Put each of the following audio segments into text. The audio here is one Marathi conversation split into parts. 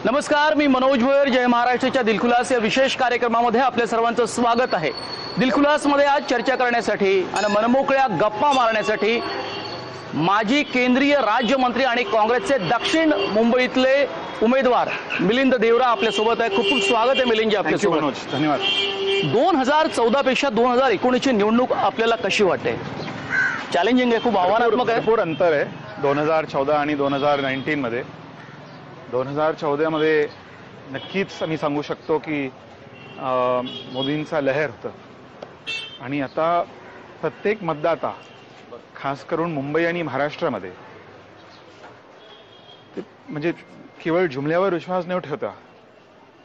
नमस्कार, मी मनोज भोयर. जय महाराष्ट्राच्या दिलखुलास या विशेष कार्यक्रमामध्ये आपल्या सर्वांचं स्वागत आहे. दिलखुलासमध्ये आज चर्चा करण्यासाठी आणि मनमोकळ्या गप्पा मारण्यासाठी माजी केंद्रीय राज्यमंत्री आणि काँग्रेसचे दक्षिण मुंबईतले उमेदवार मिलिंद देवरा आपल्या सोबत आहे. खूप खूप स्वागत आहे मिलिंद जी आपल्या सोबत. धन्यवाद. 2014 पेक्षा 2019 ची निवडणूक आपल्याला कशी वाटते? चॅलेंजिंग आहे, खूप आव्हानात्मक आहे. भरपूर अंतर आहे 2014 आणि 2019 मध्ये. 2014 मध्ये नक्कीच मी सांगू शकतो की मोदींचा लहर होतं आणि आता प्रत्येक मतदाता खास करून मुंबई आणि महाराष्ट्रामध्ये म्हणजे केवळ जुमल्यावर विश्वास न ठेवता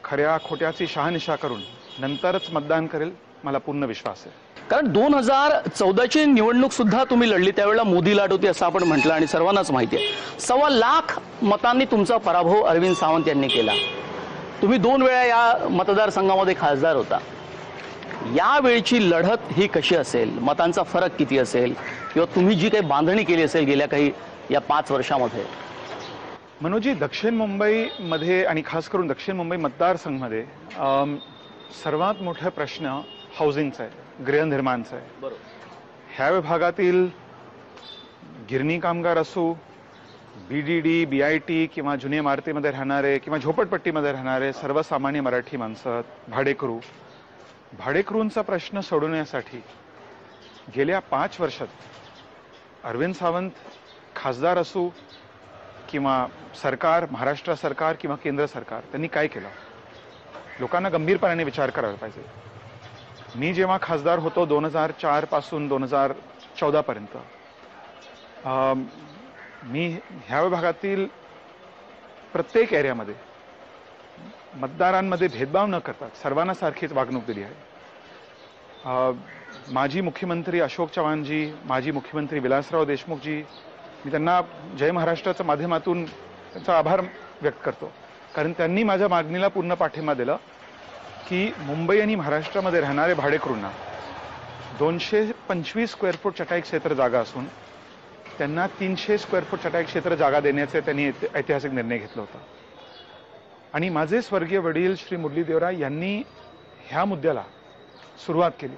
खऱ्या खोट्याची शहानिशा करून नंतरच मतदान करेल, मला पूर्ण विश्वास आहे. कारण 2014ची निवडणूक सुद्धा तुम्ही लढली, त्यावेळेला मोदी लाट होती असं आपण म्हटलं आणि सर्वांनाच माहिती आहे. 1.25 लाख मतांनी तुमचा पराभव अरविंद सावंत यांनी केला. तुम्ही 2 वेळा या मतदारसंघामध्ये खासदार होता. यावेळची लढत ही कशी असेल? मतांचा फरक किती असेल किंवा तुम्ही जी काही बांधणी केली असेल गेल्या काही या 5 वर्षामध्ये? मनोजी, दक्षिण मुंबईमध्ये आणि खास करून दक्षिण मुंबई मतदारसंघामध्ये सर्वात मोठा प्रश्न हाऊसिंगचा आहे, गृहनिर्माणचा आहे. बरोबर. ह्या विभागातील गिरणी कामगार असो, बीडीडी, बीआयटी किंवा जुन्या इमारतीमध्ये राहणारे किंवा झोपडपट्टीमध्ये राहणारे सर्वसामान्य मराठी माणसं, भाडेकरूंचा प्रश्न सोडवण्यासाठी गेल्या 5 वर्षात अरविंद सावंत खासदार असो किंवा सरकार, महाराष्ट्र सरकार किंवा केंद्र सरकार, त्यांनी काय केलं? लोकांना गंभीरपणाने विचार करायला पाहिजे. मी जेव्हा खासदार होतो 2004 पासून 2014 पर्यंत, मी ह्या विभागातील प्रत्येक एरियामध्ये मतदारांमध्ये भेदभाव न करता सर्वांना सारखीच वागणूक दिली आहे. माजी मुख्यमंत्री अशोक चव्हाणजी, माजी मुख्यमंत्री विलासराव देशमुखजी, मी त्यांना जय महाराष्ट्राच्या माध्यमातून त्यांचा आभार व्यक्त करतो, कारण त्यांनी माझ्या मागणीला पूर्ण पाठिंबा दिला की मुंबई आणि महाराष्ट्रामध्ये राहणारे भाडेकरूंना 225 स्क्वेअर फूट चटाई क्षेत्र जागा असून त्यांना 300 स्क्वेअर फूट चटाई क्षेत्र जागा देण्याचे त्यांनी ऐतिहासिक निर्णय घेतला होता. आणि माझे स्वर्गीय वडील श्री मुरली देवरा यांनी ह्या मुद्द्याला सुरुवात केली.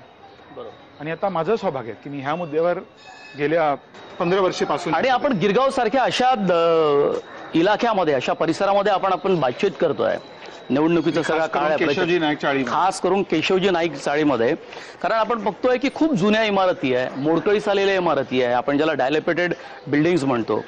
बरोबर. आणि आता माझं सौभाग्य आहे की मी ह्या मुद्द्यावर गेल्या 15 वर्षापासून आणि आपण गिरगाव सारख्या अशा इलाक्यामध्ये, अशा परिसरामध्ये आपण बातचीत करतोय. निवडणुकीचा सगळा काळ केशवजी नाईक चाळी, खास करून केशवजी नाईक चाळीमध्ये. कारण आपण बघतोय की खूप जुन्या इमारती आहे, मोडकळीस आलेल्या इमारती आहे, आपण ज्याला डायलेपेटेड बिल्डिंग्स म्हणतो.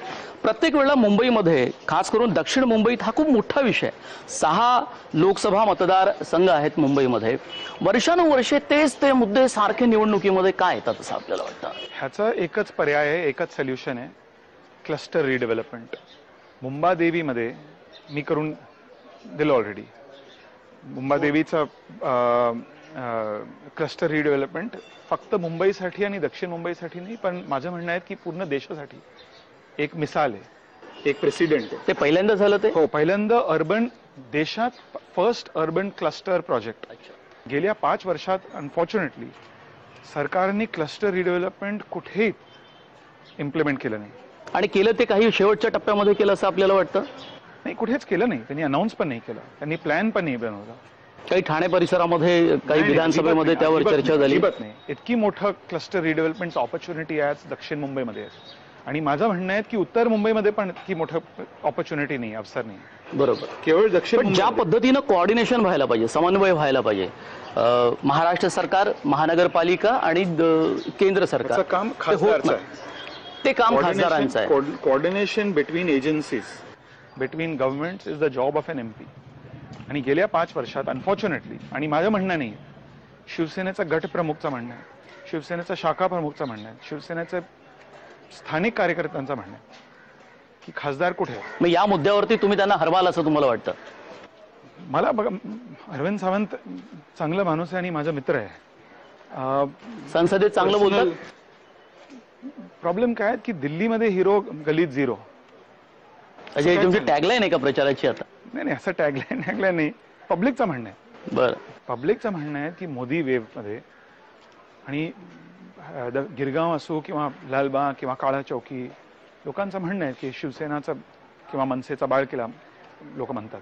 प्रत्येक वेळेला मुंबईमध्ये, खास करून दक्षिण मुंबईत हा खूप मोठा विषय. 6 लोकसभा मतदारसंघ आहेत मुंबईमध्ये. वर्षानुवर्षे तेच ते मुद्दे सारखे निवडणुकीमध्ये काय येतात असं आपल्याला वाटतं? ह्याचा एकच पर्याय आहे, एकच सोल्युशन आहे, क्लस्टर रिडेव्हलपमेंट. मुंबादेवीमध्ये मी करून दिलं ऑलरेडी. मुंबादेवीचं क्लस्टर रिडेव्हलपमेंट फक्त मुंबईसाठी आणि दक्षिण मुंबईसाठी नाही, पण माझं म्हणणं आहे की पूर्ण देशासाठी एक मिसाल आहे, एक प्रेसिडेंट आहे. ते पहिल्यांदा झालं ते? हो, पहिल्यांदा अर्बन देशात फर्स्ट अर्बन क्लस्टर प्रोजेक्ट. गेल्या 5 वर्षात अनफॉर्च्युनेटली सरकारने क्लस्टर रिडेव्हलपमेंट कुठेही इम्प्लिमेंट केलं नाही. आणि केलं ते काही शेवटच्या टप्प्यामध्ये केलं असं आपल्याला वाटतं? नाही, कुठेच केलं नाही. त्यांनी अनाऊन्स पण नाही केलं, त्यांनी प्लॅन पण नाही बनवला. काही ठाणे परिसरामध्ये, काही विधानसभेमध्ये त्यावर चर्चा झाली नाही. इतकी मोठं क्लस्टर रिडेव्हलपमेंट ऑपॉर्च्युनिटी आज दक्षिण मुंबईमध्ये आहे. आणि माझं म्हणणं आहे की उत्तर मुंबईमध्ये पण इतकी मोठं ऑपॉर्च्युनिटी नाही, अवसर नाही. बरोबर. केवळ दक्षिण ज्या पद्धतीनं कोऑर्डिनेशन व्हायला पाहिजे, समन्वय व्हायला पाहिजे, महाराष्ट्र सरकार, महानगरपालिका आणि केंद्र सरकार, काम खासदारांचं आहे. ते काम खासदारांचं आहे. Coordination between agencies, between government is the job of an MP. आणि गेल्या 5 वर्षात अनफॉर्च्युनेटली, आणि माझं म्हणणं नाही, शिवसेनेचा गट प्रमुखचं म्हणणं आहे, शिवसेनेचा शाखा प्रमुखचं म्हणणं आहे, शिवसेनेचे स्थानिक कार्यकर्त्यांचं म्हणणं आहे की खासदार कुठे आहे. मग या मुद्द्यावरती तुम्ही त्यांना हरवाल असं तुम्हाला वाटतं? मला बघा, अरविंद सावंत चांगला माणूस आहे आणि माझा मित्र आहे. संसदेत चांगलं बोलतात. प्रॉब्लेम काय की दिल्लीमध्ये हिरो, गलीत झिरो. अजय, तुमची टॅगलाईन आहे का प्रचाराची आता? नाही, असं टॅगलाईन नाही, पब्लिकचं म्हणणं आहे. बरं. पब्लिकचं म्हणणं आहे की मोदी वेव्हमध्ये आणि गिरगाव असो किंवा लालबाग किंवा काळा चौकी, लोकांचं म्हणणं आहे की शिवसेनाचं किंवा मनसेचा बाळकेला लोक म्हणतात.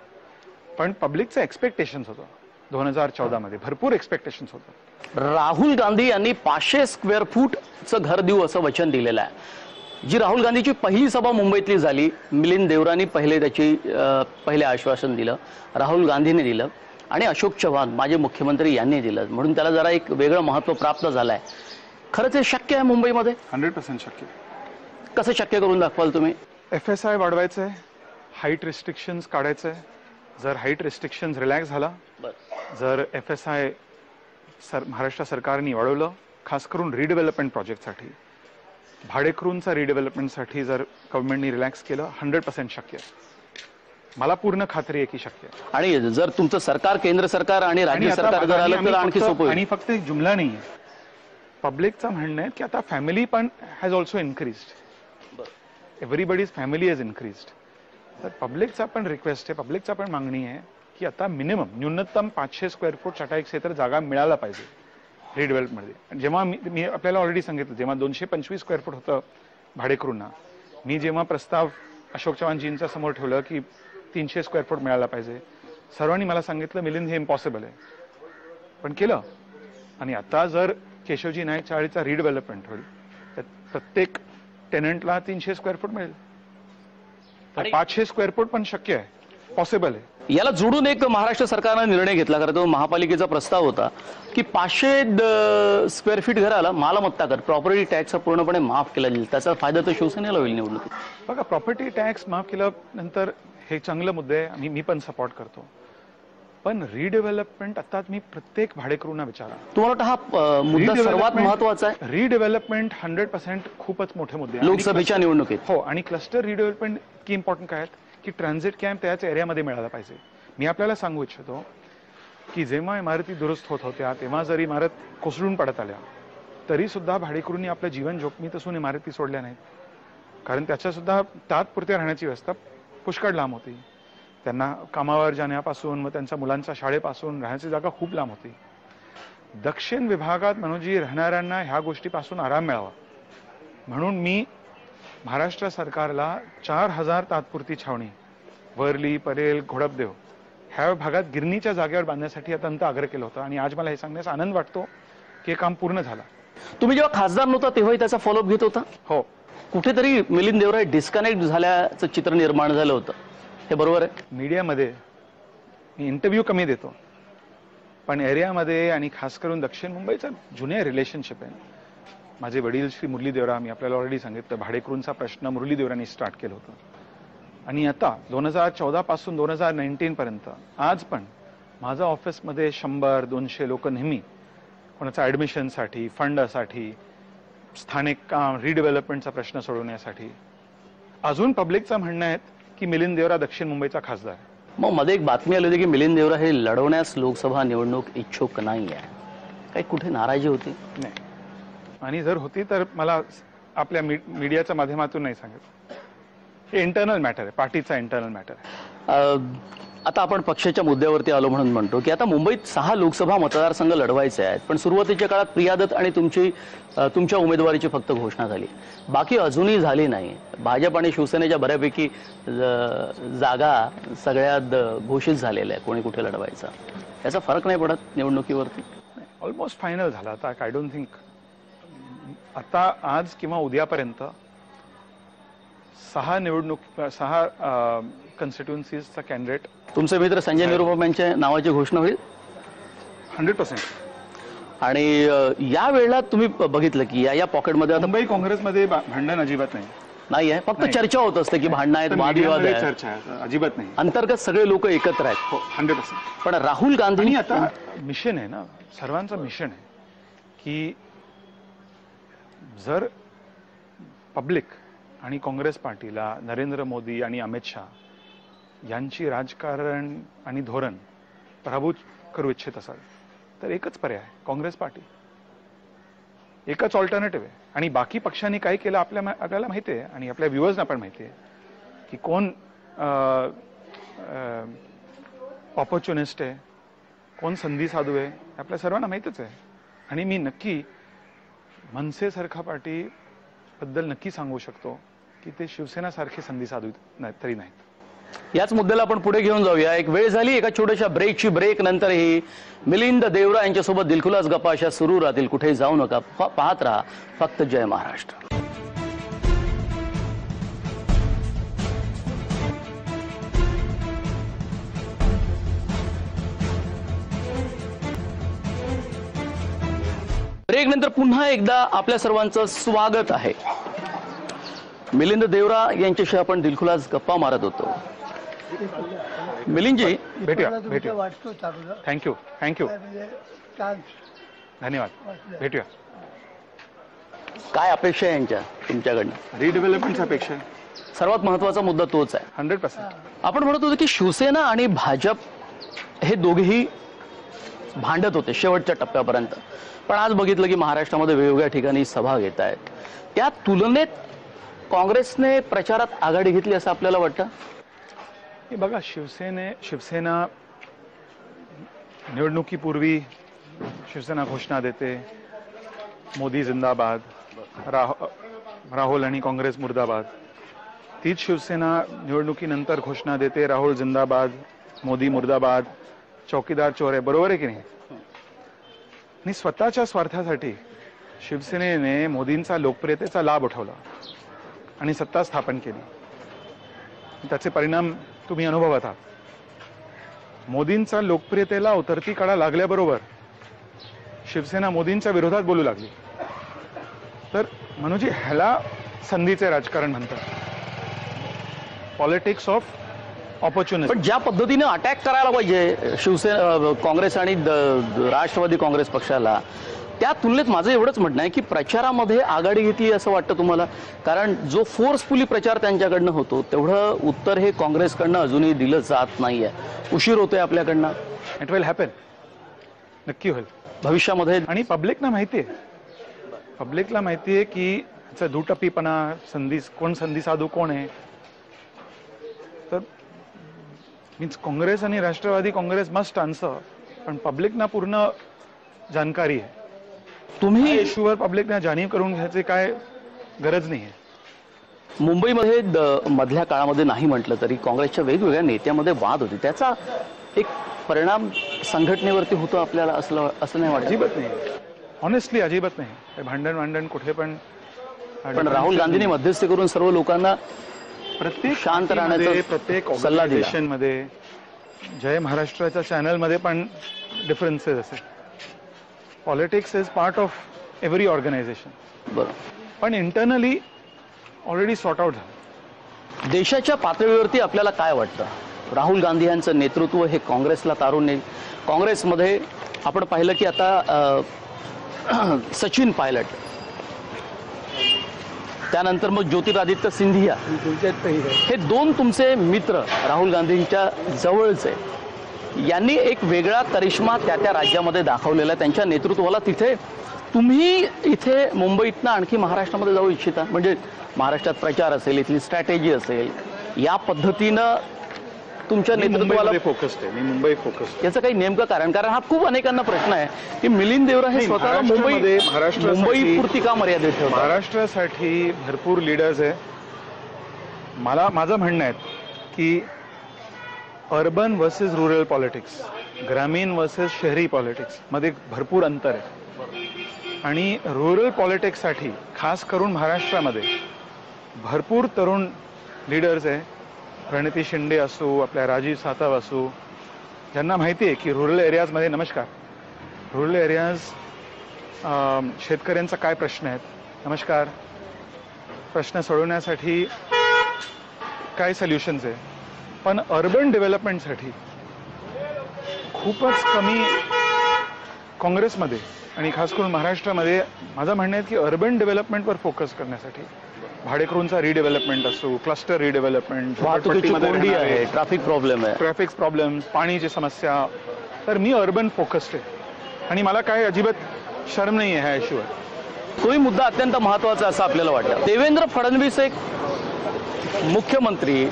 पण पब्लिकचं एक्सपेक्टेशन्स होतं 2014 मध्ये, भरपूर एक्सपेक्टेशन्स होतं. राहुल गांधी यांनी 500 स्क्वेअर फूटचं घर देऊ असं वचन दिलेलं आहे. जी राहुल गांधीची पहिली सभा मुंबईतली झाली, मिलिंद देवरांनी पहिले आश्वासन दिलं, राहुल गांधीने दिलं आणि अशोक चव्हाण माजी मुख्यमंत्री यांनी दिलं, म्हणून त्याला जरा एक वेगळं महत्त्व प्राप्त झालंय. खरंच हे शक्य आहे मुंबईमध्ये? 100% शक्य. कसं शक्य करून दाखवाल तुम्ही? FSI वाढवायचं आहे, हाईट रिस्ट्रिक्शन्स काढायचं आहे. जर हाईट रिस्ट्रिक्शन्स रिलॅक्स झाला, जर FSI महाराष्ट्र सरकारने वाढवलं, खास करून रिडेव्हलपमेंट प्रोजेक्टसाठी, भाडेकरूंचा रिडेव्हलपमेंटसाठी जर गव्हर्नमेंटने रिलॅक्स केलं, 100% शक्य आहे. मला पूर्ण खात्री आहे की शक्य आहे. आणि जर तुमचं सरकार, केंद्र सरकार आणि राज्य सरकार जर आलं तर आणखी सोपं होईल. आणि फक्त एक जुमला नाही आहे, पब्लिकचं म्हणणं आहे की आता फॅमिली पण has also increased. Everybody's family has increased. तर पब्लिकचा पण रिक्वेस्ट आहे, पब्लिकचा पण मागणी आहे की आता मिनिमम न्यूनतम 500 स्क्वेअर फूट चटाई क्षेत्र जागा मिळायला पाहिजे रिडेव्हलपमध्ये. जेव्हा मी आपल्याला ऑलरेडी सांगितलं, जेव्हा 225 स्क्वेअर फूट होतं भाडेकरूंना, मी जेव्हा प्रस्ताव अशोक चव्हाणजींच्या समोर ठेवलं की 300 स्क्वेअर फूट मिळायला पाहिजे, सर्वांनी मला सांगितलं मिलिंद हे इम्पॉसिबल आहे, पण केलं. आणि आता जर केशवजी नाईक चाळीचा रिडेव्हलपमेंट होईल तर प्रत्येक टेनंटला 300 स्क्वेअर फूट मिळेल. तर 500 स्क्वेअर फूट पण शक्य आहे, पॉसिबल आहे. याला जोडून एक महाराष्ट्र सरकारने निर्णय घेतला, खरं तो महापालिकेचा प्रस्ताव होता की 500 स्क्वेअर फीट घराला मालमत्ता कर, प्रॉपर्टी टॅक्स पूर्णपणे माफ केला जाईल. त्याचा फायदा तर शिवसेनेला होईल निवडणुकीत. बघा, प्रॉपर्टी टॅक्स माफ केल्यानंतर हे चांगलं मुद्दे आहे, आणि मी पण सपोर्ट करतो. पण रिडेव्हलपमेंट आता मी प्रत्येक भाडेकरूंना विचारा, तुम्हाला वाटतं हा मुद्दा सर्वात महत्वाचा आहे? रिडेव्हलपमेंट 100% खूपच मोठे मुद्दे आहे लोकसभेच्या निवडणुकीत. हो, आणि क्लस्टर रिडेव्हलपमेंट की इम्पॉर्टंट काय आहेत की ट्रान्झिट कॅम्प त्याच एरियामध्ये मिळाला पाहिजे. मी आपल्याला सांगू इच्छितो की जेव्हा इमारती दुरुस्त होत होत्या तेव्हा जर इमारत कोसळून पडत आल्या तरी सुद्धा भाडेकरूंनी आपलं जीवन जोखमीत असून इमारती सोडल्या नाहीत, कारण त्याच्या सुद्धा तात्पुरत्या राहण्याची व्यवस्था पुष्कळ लांब होती. त्यांना कामावर जाण्यापासून, मग त्यांच्या मुलांच्या शाळेपासून राहण्याची जागा खूप लांब होती. दक्षिण विभागात मनोजी राहणाऱ्यांना ह्या गोष्टीपासून आराम मिळावा म्हणून मी महाराष्ट्र सरकारला 4000 तात्पुरती छावणी वर्ली, परेल, घोडपदेव ह्या भागात गिरणीच्या जागेवर बांधण्यासाठी अत्यंत आग्रह केला होता. आणि आज मला हे सांगण्यास आनंद वाटतो की हे काम पूर्ण झालं. तुम्ही जेव्हा खासदार नव्हता तेव्हाही त्याचा फॉलोअप घेत होता? हो. कुठेतरी मिलिंद देवरा डिस्कनेक्ट झाल्याचं चित्र निर्माण झालं होतं, हे बरोबर आहे? मीडियामध्ये मी इंटरव्ह्यू कमी देतो, पण एरियामध्ये आणि खास करून दक्षिण मुंबईचा जुने रिलेशनशिप आहे. माझे वडील श्री मुरली देवरा, मी आपल्याला ऑलरेडी सांगितलं, भाडेकरूंचा प्रश्न मुरली देवरांनी स्टार्ट केलं होतं. आणि आता 2014 पासून 2019 पर्यंत आज पण माझ्या ऑफिसमध्ये 100-200 लोक नेहमी कोणाचा ऍडमिशनसाठी, फंडसाठी, स्थानिक काम, रिडेव्हलपमेंटचा प्रश्न सोडवण्यासाठी. अजून पब्लिकचं म्हणणं आहे की मिलिंद देवरा दक्षिण मुंबईचा खासदार आहे. मग मध्ये एक बातमी आली होती की मिलिंद देवरा हे लढवण्यास लोकसभा निवडणूक इच्छुक नाही आहे. काही कुठे नाराजी होती? नाही, आणि जर होती तर मला आपल्या मीडियाच्या माध्यमातून नाही सांगत. हे इंटरनल मॅटर आहे, पार्टीचा इंटरनल मॅटर आहे. आता आपण पक्षाच्या मुद्द्यावरती आलो म्हणून म्हणतो की आता मुंबईत 6 लोकसभा मतदारसंघ लढवायचे आहेत, पण सुरुवातीच्या काळात प्रिया दत्त आणि तुमच्या उमेदवारीची फक्त घोषणा झाली, बाकी अजूनही झाली नाही. भाजप आणि शिवसेनेच्या बऱ्यापैकी जागा सगळ्यात घोषित झालेल्या आहे, कोणी कुठे लढवायचा. याचा फरक नाही पडत निवडणुकीवरती? ऑलमोस्ट फायनल झाला. आता आय डोंट थिंक आता आज किंवा उद्यापर्यंत 6 कॉन्स्टिट्युएन्सीजचा कॅन्डिडेट. तुमचे मित्र संजय निरुपम यांच्या नावाची घोषणा होईल? 100%. आणि या वेळेला तुम्ही बघितलं की या पॉकेटमध्ये आता मुंबई काँग्रेसमध्ये भांडण अजिबात नाही आहे, फक्त चर्चा होत असते की भांडणं आहेत, वादविवाद आहे, चर्चा आहे, अजिबात नाही. अंतर्गत सगळे लोक एकत्र आहेत. हो, 100%. पण राहुल गांधी आता मिशन आहे ना, सर्वांचं मिशन आहे की जर पब्लिक आणि काँग्रेस पार्टीला नरेंद्र मोदी आणि अमित शहा यांची राजकारण आणि धोरण पराभूत करू इच्छित असाल तर एकच पर्याय आहे, काँग्रेस पार्टी. एकच ऑल्टरनेटिव्ह आहे. आणि बाकी पक्षांनी काय केलं आपल्याला माहिती आहे, आणि आपल्या व्ह्युअर्सना पण माहिती आहे की कोण ऑपॉर्च्युनिस्ट आहे, कोण संधी साधू आहे, आपल्या सर्वांना माहितीच आहे. आणि मी नक्की मनसेसारखा पार्टी बद्दल नक्की सांगू शकतो की ते शिवसेना सारखे संधी साधू तरी नाहीत. याच मुद्द्याला आपण पुढे घेऊन जाऊया. एक वेळ झाली एका छोट्याशा ब्रेकची. ब्रेक नंतरही मिलिंद देवरा यांच्यासोबत दिलखुलास गप्पा अशा सुरू राहतील. कुठेही जाऊ नका, पाहत राहा फक्त जय महाराष्ट्र. ब्रेक नंतर पुन्हा एकदा आपल्या सर्वांचं स्वागत आहे. मिलिंद देवरा यांच्याशी आपण दिलखुलास गप्पा मारत होतो. मिलिंदजी, भेटूया. थँक्यू. धन्यवाद. भेटूया. काय अपेक्षा आहे यांच्या तुमच्याकडनं? रिडेव्हलपमेंटची अपेक्षा आहे. सर्वात महत्वाचा मुद्दा तोच आहे. 100%. आपण म्हणत होतो की शिवसेना आणि भाजप हे दोघेही भांडत होते शेवटच्या टप्प्यापर्यंत, पण आज बघितलं की महाराष्ट्रामध्ये वेगवेगळ्या ठिकाणी सभा घेत आहेत. त्या तुलनेत काँग्रेसने प्रचारात आघाडी घेतली असं आपल्याला वाटतं? हे बघा, शिवसेना निवडणुकीपूर्वी शिवसेना घोषणा देते, मोदी जिंदाबाद, राहुल आणि काँग्रेस मुर्दाबाद. तीच शिवसेना निवडणुकीनंतर घोषणा देते, राहुल जिंदाबाद, मोदी मुर्दाबाद, चौकीदार चोर आहे. बरोबर आहे की नाही? आणि स्वतःच्या स्वार्थासाठी शिवसेनेने मोदींचा लोकप्रियतेचा लाभ उठवला आणि सत्ता स्थापन केली. त्याचे परिणाम तुम्ही अनुभवत आहात. मोदींचा लोकप्रियतेला उतरती कडा लागल्याबरोबर शिवसेना मोदींच्या विरोधात बोलू लागली. तर मनोजी, ह्याला संधीचे राजकारण म्हणतात, पॉलिटिक्स ऑफ ऑपॉर्च्युनिटी. पण ज्या पद्धतीने अटॅक करायला पाहिजे शिवसेना, काँग्रेस आणि राष्ट्रवादी काँग्रेस पक्षाला, त्या तुलनेत माझं एवढंच म्हणणं आहे की प्रचारामध्ये आघाडी घेतली असं वाटतं तुम्हाला? कारण जो फोर्सफुली प्रचार त्यांच्याकडनं होतो तेवढं उत्तर हे काँग्रेसकडनं अजूनही दिलं जात नाहीये. उशीर होतोय आपल्याकडनं. It will happen. नक्की होईल भविष्यामध्ये. आणि पब्लिकला माहितीये की ह्याचा दुटप्पीपणा, संधी साधू कोण आहे. तर मीन्स काँग्रेस आणि राष्ट्रवादी काँग्रेस मस्ट आन्सर, पण पब्लिकना पूर्ण जानकारी आहे. तुम्ही इश्यूवर पब्लिकना जाणीव करून घ्यायची काय गरज नाही आहे. मुंबईमध्ये मधल्या काळामध्ये नाही म्हटलं तरी काँग्रेसच्या वेगवेगळ्या नेत्यामध्ये वाद होते. त्याचा एक परिणाम संघटनेवरती होतो आपल्याला असं नाही वाटत? अजिबात नाही. ऑनेस्टली अजिबात नाही. भांडण कुठे पण. राहुल गांधींनी मध्यस्थी करून सर्व लोकांना प्रत्येक शांत राहण्याचा प्रत्येक सल्ला दिला. ऑर्गनायझेशनमध्ये, जय महाराष्ट्राच्या चॅनलमध्ये पण डिफरन्सेस असेल. Politics is part of every organisation. बरं. पण इंटरनली ऑलरेडी सॉर्ट आउट झालं. देशाच्या पातळीवरती आपल्याला काय वाटतं? राहुल गांधी यांचं नेतृत्व हे काँग्रेसला तारून नेईल. काँग्रेसमध्ये आपण पाहिलं की आता सचिन पायलट, त्यानंतर मग ज्योतिरादित्य सिंधिया, हे दोन तुमचे मित्र राहुल गांधींच्या जवळचे, यांनी एक वेगळा करिश्मा त्या राज्यामध्ये दाखवलेला. त्यांच्या नेतृत्वाला तिथे तुम्ही इथे मुंबईतनं आणखी महाराष्ट्रामध्ये जाऊ इच्छिता? म्हणजे महाराष्ट्रात प्रचार असेल, इथली स्ट्रॅटेजी असेल, या पद्धतीनं तुमच्या नेतृत्वाला फोकस्ड आहे. मी मुंबई फोकस्ड. याचं काही नेमकं कारण? कारण हा खूप अनेकांना प्रश्न आहे की मिलिंद देवरा हे स्वतःला मुंबई पुरती का मर्यादित ठेवतात? महाराष्ट्रासाठी भरपूर लीडर्स आहे. माझं म्हणणं आहे की अर्बन वर्सेस रुरल पॉलिटिक्स, ग्रामीण वर्सेस शहरी पॉलिटिक्स मध्ये भरपूर अंतर आहे. आणि रुरल पॉलिटिक्ससाठी खास करून महाराष्ट्रामध्ये भरपूर तरुण लीडर्स आहे. प्रणिती शिंदे असो, आपल्या राजीव सातव असो, ज्यांना माहिती आहे की रुरल एरियाजमध्ये, रुरल एरियाज शेतकऱ्यांचा काय प्रश्न आहेत, प्रश्न सोडवण्यासाठी काय सोल्युशन्स आहे. पण अर्बन डेव्हलपमेंटसाठी खूपच कमी काँग्रेसमध्ये आणि खास करून महाराष्ट्रामध्ये. माझं म्हणणं आहे की अर्बन डेव्हलपमेंटवर फोकस करण्यासाठी भाडेकरूंचा रिडेव्हलपमेंट असो, क्लस्टर रिडेव्हलपमेंट, कोंडी आहे, ट्रॅफिक प्रॉब्लेम, पाणीची समस्या. तर मी अर्बन फोकस्ड आहे आणि मला काय अजिबात शरम नाही आहे ह्या इश्यूवर. तोही मुद्दा अत्यंत महत्वाचा असं आपल्याला वाटतं. देवेंद्र फडणवीस एक मुख्यमंत्री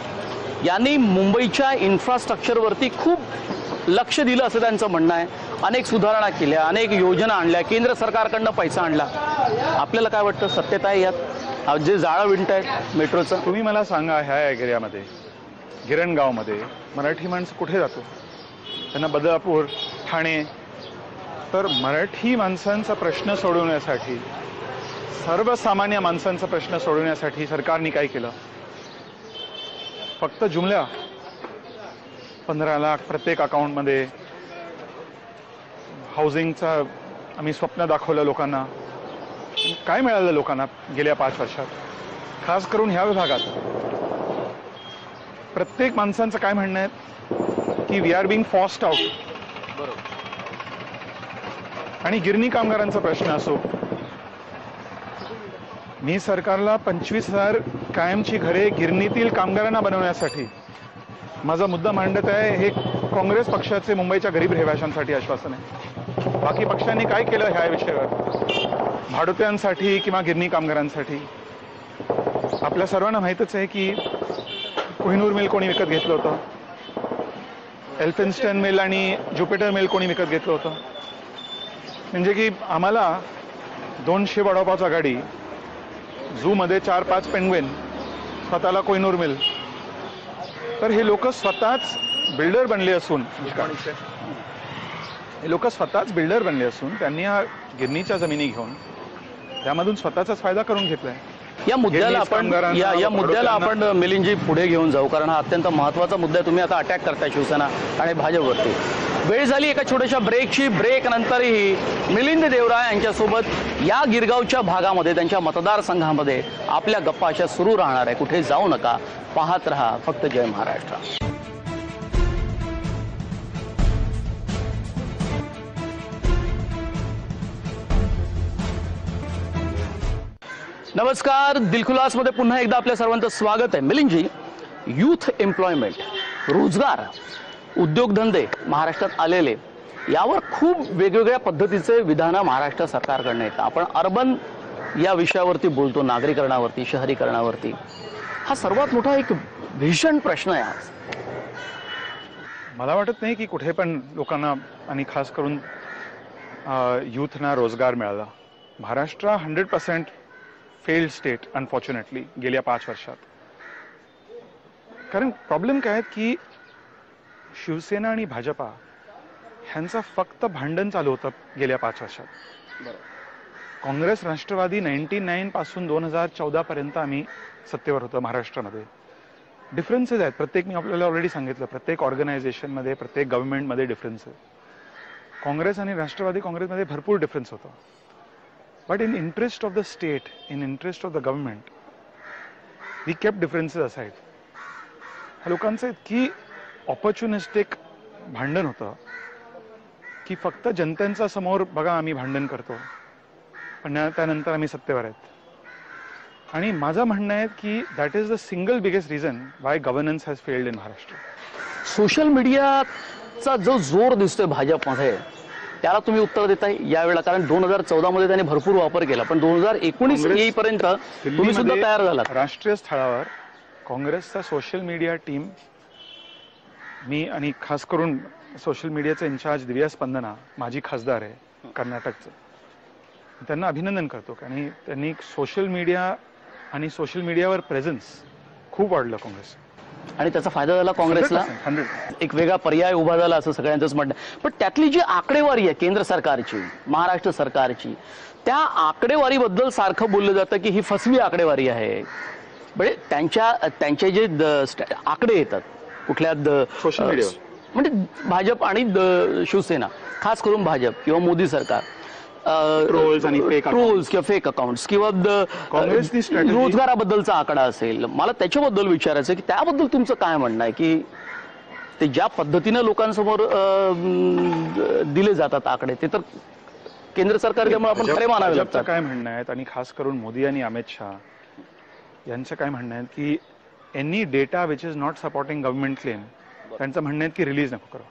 यांनी मुंबईच्या इन्फ्रास्ट्रक्चरवरती खूप लक्ष दिलं असं त्यांचं म्हणणं आहे. अनेक सुधारणा केल्या, अनेक योजना आणल्या, केंद्र सरकारकडनं पैसा आणला. आपल्याला काय वाटतं, सत्यता आहे यात? जे जाळं विणतायत मेट्रोचं? तुम्ही मला सांगा, ह्या एरियामध्ये गिरणगावमध्ये मराठी माणसं कुठे जातो? त्यांना बदलापूर, ठाणे. तर मराठी माणसांचा प्रश्न सोडवण्यासाठी, सर्वसामान्य माणसांचा प्रश्न सोडवण्यासाठी सरकारने काय केलं? फक्त जुमल्या 15 लाख प्रत्येक अकाउंटमध्ये, हाऊसिंगचं आम्ही स्वप्न दाखवलं लोकांना. काय मिळालं लोकांना गेल्या 5 वर्षात? खास करून ह्या विभागात प्रत्येक माणसांचं काय म्हणणं आहे की वी आर बिंग फॉर्स्ड आउट. आणि गिरणी कामगारांचा प्रश्न असो, मी सरकारला 25,000 कायमची घरे गिरणीतील कामगारांना बनवण्यासाठी माझा मुद्दा मांडत आहे. हे काँग्रेस पक्षाचे मुंबईच्या गरीब रहिवाशांसाठी आश्वासन आहे. बाकी पक्षांनी काय केलं ह्या विषयावर? भाडुत्यांसाठी किंवा गिरणी कामगारांसाठी आपल्या सर्वांना माहीतच आहे की कोहिनूर मिल कोणी विकत घेतलं होतं, एल्फिन्स्टन मिल आणि ज्युपिटर मिल कोणी विकत घेतलं होतं. म्हणजे की आम्हाला 200 वडापावचा गाडी, झू मध्ये 4-5 पेंग्विन, स्वतःला कोहिनूर मिल. तर हे लोक स्वतःच बिल्डर बनले असून त्यांनी या गिरणीच्या जमिनी घेऊन त्यामधून स्वतःचाच फायदा करून घेतलाय. या मुद्द्याला आपण मिलिंदजी पुढे घेऊन जाऊ, कारण हा अत्यंत महत्त्वाचा मुद्दा आहे. तुम्ही आता अटॅक करताय शिवसेना आणि भाजपवरती. वेळ झाली एका छोट्याशा ब्रेकची. ब्रेक नंतरही मिलिंद देवरा यांच्यासोबत या गिरगावच्या भागामध्ये, त्यांच्या मतदारसंघामध्ये आपल्या गप्पा अशा सुरू राहणार आहे. कुठे जाऊ नका, पाहत रहा फक्त जय महाराष्ट्र. नमस्कार, दिलखुलासमध्ये पुन्हा एकदा आपल्या सर्वांचं स्वागत आहे. मिलिंदजी, यूथ एम्प्लॉयमेंट, रोजगार, उद्योगधंदे महाराष्ट्रात आलेले, यावर खूप वेगवेगळ्या पद्धतीचे विधानं महाराष्ट्र सरकारकडनं येतात. आपण अर्बन या विषयावरती बोलतो, नागरीकरणावरती, शहरीकरणावरती. हा सर्वात मोठा एक भीषण प्रश्न आहे आज. मला वाटत नाही की कुठे पण लोकांना आणि खास करून यूथना रोजगार मिळाला. महाराष्ट्र 100% फेल्ड स्टेट अनफॉर्च्युनेटली गेल्या 5 वर्षात. कारण प्रॉब्लेम काय आहे की शिवसेना आणि भाजपा ह्यांचं फक्त भांडण चालू होतं गेल्या 5 वर्षात. काँग्रेस राष्ट्रवादी 99 पासून 2014 पर्यंत आम्ही सत्तेवर होतो महाराष्ट्रामध्ये. डिफरन्सेस आहेत प्रत्येक, मी आपल्याला ऑलरेडी सांगितलं, प्रत्येक ऑर्गनायझेशनमध्ये, प्रत्येक गव्हर्नमेंटमध्ये डिफरन्स आहे. काँग्रेस आणि राष्ट्रवादी काँग्रेसमध्ये भरपूर डिफरन्स होतो. But in interest of the state, in interest of the government, we kept differences aside. ह्या लोकांचं इतकी ऑपॉर्च्युनिस्टिक भांडण होतं की फक्त जनतेच्या समोर बघा आम्ही भांडण करतो, पण त्यानंतर आम्ही सत्तेवर आहेत. आणि माझं म्हणणं आहे की that is the single biggest reason why governance has failed in Maharashtra. Social मीडियाचा जो जोर दिसतोय भाजपमध्ये, त्याला तुम्ही उत्तर देताय यावेळेला? कारण 2014 मध्ये त्याने भरपूर वापर केला, पण 2019 येईपर्यंत तुम्ही सुद्धा तयार झालात. राष्ट्रीय स्तरावर काँग्रेसचा सोशल मीडिया टीम, मी आणि खास करून सोशल मीडियाचे इन्चार्ज दिव्या स्पंदना, माझी खासदार आहे कर्नाटकचं, त्यांना अभिनंदन करतो. आणि त्यांनी सोशल मीडिया आणि सोशल मीडियावर प्रेझेन्स खूप वाढलं काँग्रेस, आणि त्याचा फायदा झाला काँग्रेसला. 100%. एक वेगळा पर्याय उभा झाला असं सगळ्यांचंच म्हणणं. पण त्यातली जी आकडेवारी आहे केंद्र सरकारची, महाराष्ट्र सरकारची, त्या आकडेवारीबद्दल सारखं बोललं जातं की ही फसवी आकडेवारी आहे. म्हणजे त्यांचे जे आकडे येतात कुठल्या सोशल मीडियावर, म्हणजे भाजप आणि शिवसेना, खास करून भाजप किंवा मोदी सरकार, ट्रोल्स किंवा फेक अकाउंट्स किंवा रोजगाराबद्दलचा आकडा असेल, मला त्याच्याबद्दल विचारायचं की त्याबद्दल तुमचं काय म्हणणं आहे की ते ज्या पद्धतीनं लोकांसमोर दिले जातात आकडे, ते तर केंद्र सरकार, त्यामुळे आपण खरे मानावे लागतात. काय म्हणणं आहे, आणि खास करून मोदी आणि अमित शहा यांचं काय म्हणणं आहे की any data which is not supporting government claim, त्यांचं म्हणणं आहे की रिलीज नको करा.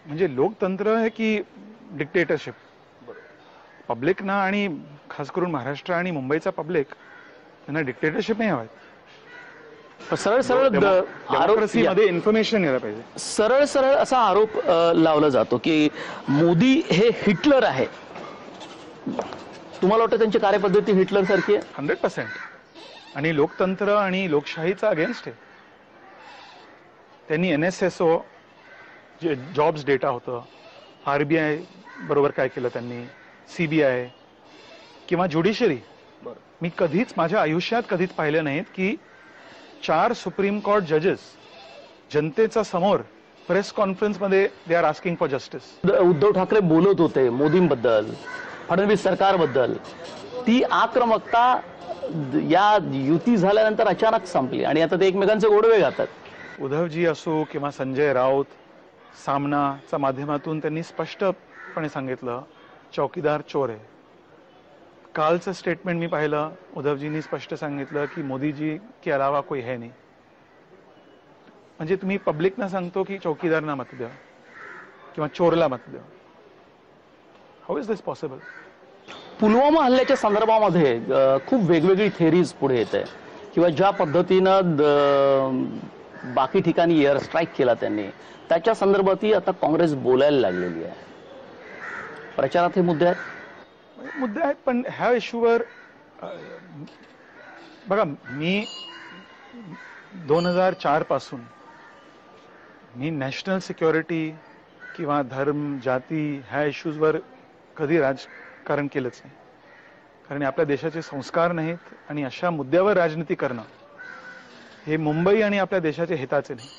म्हणजे लोकतंत्र आहे की डिक्टेटरशिप? पब्लिक ना, आणि खास करून महाराष्ट्र आणि मुंबईचा पब्लिक, त्यांना डिक्टेटरशिप नाही हवं. सरळ सरळ डेमोक्रेसीमध्ये इन्फॉर्मेशन यायला पाहिजे. सरळ सरळ असा आरोप लावला जातो की मोदी हे हिटलर आहे. तुम्हाला वाटतं त्यांची कार्यपद्धती हिटलर सारखी आहे? 100%. आणि लोकतंत्र आणि लोकशाहीचा अगेन्स्ट आहे. त्यांनी NSSO जे जॉब्स डेटा होतं, RBI बरोबर काय केलं त्यांनी, CBI किंवा ज्युडिशरी, मी कधीच माझ्या आयुष्यात कधीच पाहिलं नाहीत की 4 सुप्रीम कोर्ट जजेस जनतेच्या समोर प्रेस कॉन्फरन्समध्ये they are asking for justice. Uddhav Thackeray बोलत होते मोदींबद्दल, फडणवीस सरकारबद्दल. ती आक्रमकता या युती झाल्यानंतर अचानक संपली आणि आता ते एकमेकांचे गोडवे घातात. उद्धवजी असो किंवा संजय राऊत, सामनाच्या माध्यमातून त्यांनी स्पष्टपणे सांगितलं चौकीदार चोर आहे. कालचं स्टेटमेंट मी पाहिलं, उद्धवजींनी स्पष्ट सांगितलं की मोदीजी के अलावा कोई है नहीं. म्हणजे तुम्ही पब्लिकना सांगतो की चौकीदारना मत द्या किंवा चोरला मत द्या. How is this possible? Pulwama हल्ल्याच्या संदर्भामध्ये खूप वेगवेगळी थेरीज पुढे येत आहे किंवा ज्या पद्धतीनं बाकी ठिकाणी एअर स्ट्राईक केला त्यांनी, त्याच्या संदर्भातही आता काँग्रेस बोलायला लागलेली आहे. प्रचारात हे मुद्दे आहेत, पण ह्या इश्यूवर बघा, मी 2004 पासून मी नॅशनल सिक्युरिटी किंवा धर्म, जाती ह्या इश्यूजवर कधी राजकारण केलंच नाही. कारण आपल्या देशाचे संस्कार नाहीत आणि अशा मुद्द्यावर राजनीती करणं हे मुंबई आणि आपल्या देशाच्या हिताचे नाही.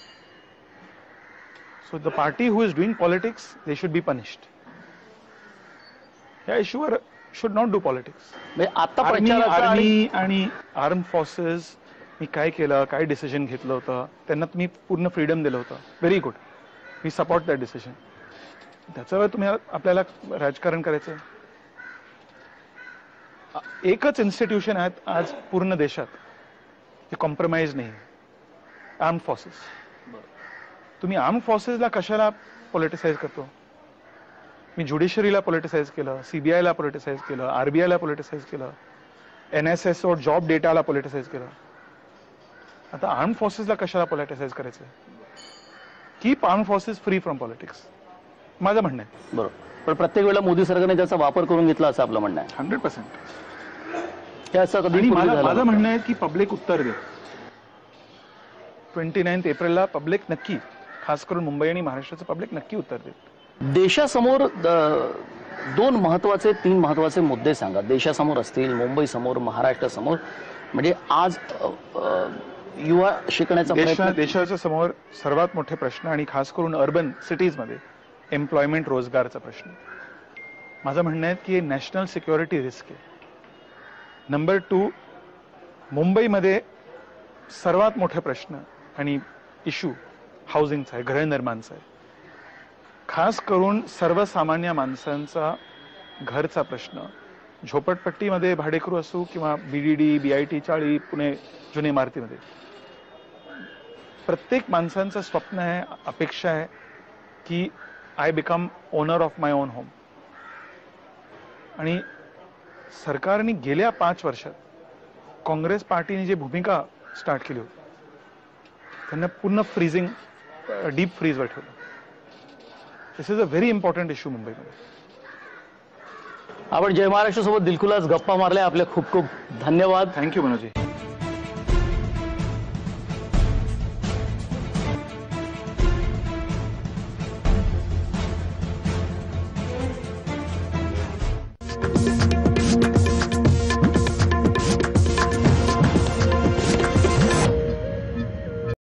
So the party who is doing politics they should be punished. या इश्यूवर शुड नॉट डू पॉलिटिक्स. आता आर्मी आणि आर्म फोर्सेस मी काय केलं, काय डिसिजन घेतलं होतं, त्यांना तुम्ही पूर्ण फ्रीडम दिलं होतं. Very good, we support that decision. त्याच्यावर तुम्ही आपल्याला राजकारण करायचं. एकच इन्स्टिट्यूशन आहेत आज पूर्ण देशात, ते कॉम्प्रोमाइज नाही, आर्म फोर्सेस. तुम्ही आर्म फोर्सेसला कशाला पॉलिटिसाइज करतो? मी ज्युडिशरीला पॉलिटिसाइज केलं, CBIला पॉलिटिसाइज केलं, RBIला पॉलिटिसाइज केलं, NSSO जॉब डेटाला पॉलिटिसाइज केलं. आता आर्म फोर्सेसला कशाला पॉलिटिसाइज करायचं? Keep arm forces free from politics, माझं म्हणणं आहे. बरोबर, पण प्रत्येक वेळेला मोदी सरकारने त्याचा वापर करून घेतला असं आपलं म्हणणं आहे. 100%. हे असं कधी माझं म्हणणं आहे की पब्लिक उत्तर दे. 29 एप्रिलला पब्लिक नक्की, खास करून मुंबई आणि महाराष्ट्राचं पब्लिक नक्की उत्तर देईल. देशासमोर 2 महत्वाचे 3 महत्वाचे मुद्दे सांगा. देशासमोर असतील, मुंबई समोर, महाराष्ट्र समोर. म्हणजे आज युवा शिकण्याचा प्रयत्न, देशाच्या समोर सर्वात मोठे प्रश्न आणि खास करून अर्बन सिटीजमध्ये एम्प्लॉयमेंट, रोजगारचा प्रश्न. माझं म्हणणं आहे की नॅशनल सिक्युरिटी रिस्क आहे. नंबर 2, मुंबईमध्ये सर्वात मोठे प्रश्न आणि इश्यू हाऊसिंगचा आहे, गृहनिर्माणचा आहे. खास करून सर्वसामान्य माणसांचा घरचा प्रश्न, झोपडपट्टीमध्ये भाडेकरू असो किंवा BDD, BIT, चाळी, पुणे जुने इमारतीमध्ये, प्रत्येक माणसांचं स्वप्न आहे, अपेक्षा आहे की I become owner of my on home. आणि सरकारने गेल्या 5 वर्षात काँग्रेस पार्टीने जी भूमिका स्टार्ट केली होती, त्यांना पूर्ण फ्रीजिंग, डीप फ्रीजवर ठेवलं. This is a very important issue मुंबईमध्ये. आपण जय महाराष्ट्र सोबत दिलखुलास गप्पा मारल्या. आपले खूप खूप धन्यवाद. थँक्यू मनोजी.